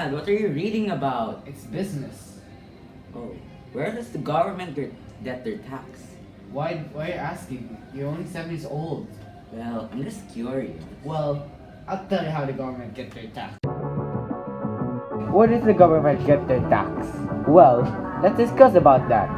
Dad, what are you reading about? It's business. Oh, where does the government get their tax? Why are you asking? You're only 7 years old. Well, I'm just curious. Well, I'll tell you how the government get their tax. Where does the government get their tax? Well, let's discuss about that.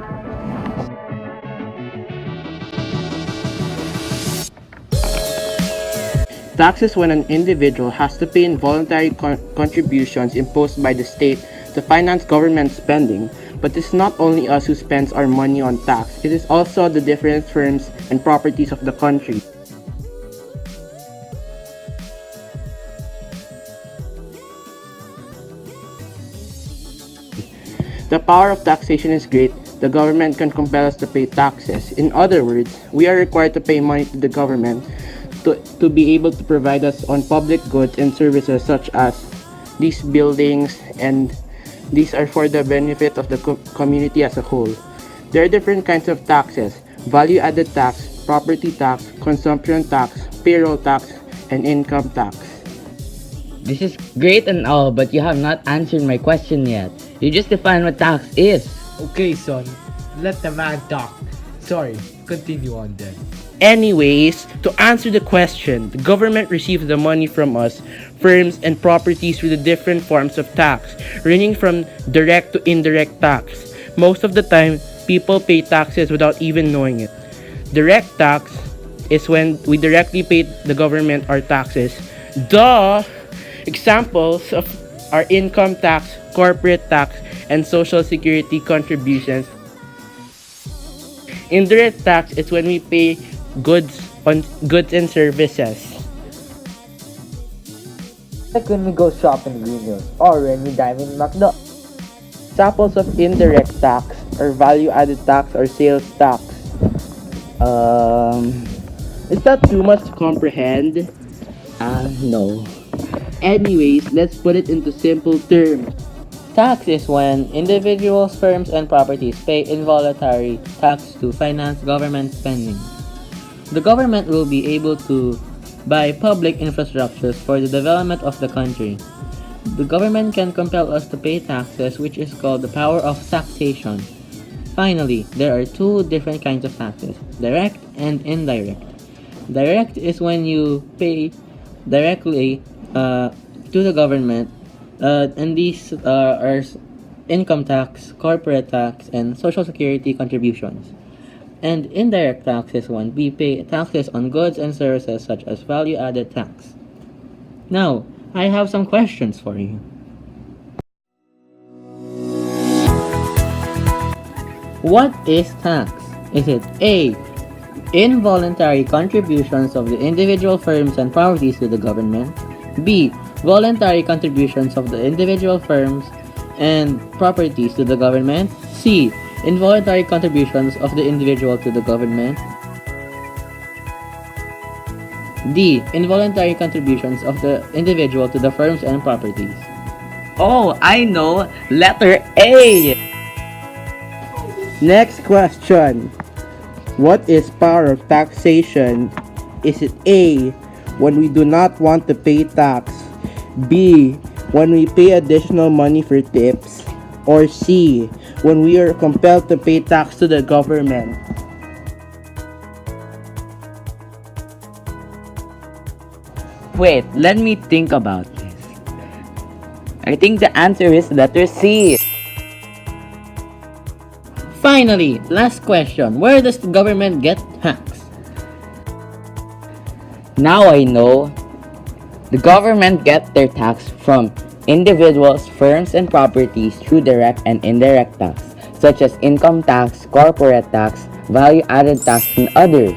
Taxes when an individual has to pay involuntary contributions imposed by the state to finance government spending. But it's not only us who spends our money on tax, it is also the different firms and properties of the country. The power of taxation is great. The government can compel us to pay taxes. In other words, we are required to pay money to the government to be able to provide us on public goods and services such as these buildings, and these are for the benefit of the community as a whole. There are different kinds of taxes: value-added tax, property tax, consumption tax, payroll tax, and income tax. This is great and all, but you have not answered my question yet. You just defined what tax is. Okay, son. Let the man talk. Sorry, continue on then. Anyways, to answer the question, the government receives the money from us, firms, and properties through the different forms of tax, ranging from direct to indirect tax. Most of the time, people pay taxes without even knowing it. Direct tax is when we directly pay the government our taxes. Duh! Examples of are income tax, corporate tax, and social security contributions. Indirect tax is when we pay goods and services. Like when we go shop in Green Hills or when we dine in McDo. Examples of indirect tax are value-added tax or sales tax. Is that too much to comprehend? No. Anyways, let's put it into simple terms. Tax is when individuals, firms, and properties pay involuntary tax to finance government spending. The government will be able to buy public infrastructures for the development of the country. The government can compel us to pay taxes, which is called the power of taxation. Finally, there are two different kinds of taxes: direct and indirect. Direct is when you pay directly to the government, and these are income tax, corporate tax, and social security contributions. And indirect tax is when we pay taxes on goods and services such as value-added tax. Now, I have some questions for you. What is tax? Is it A, involuntary contributions of the individual firms and properties to the government? B, voluntary contributions of the individual firms and properties to the government? C, involuntary contributions of the individual to the government? D, involuntary contributions of the individual to the firms and properties. Oh, I know! Letter A! Next question. What is power of taxation? Is it A, when we do not want to pay tax? B, when we pay additional money for tips? Or C, when we are compelled to pay tax to the government? Wait, let me think about this. I think the answer is letter C. Finally, last question. Where does the government get tax? Now I know. The government gets their tax from individuals, firms, and properties through direct and indirect tax, such as income tax, corporate tax, value-added tax, and others.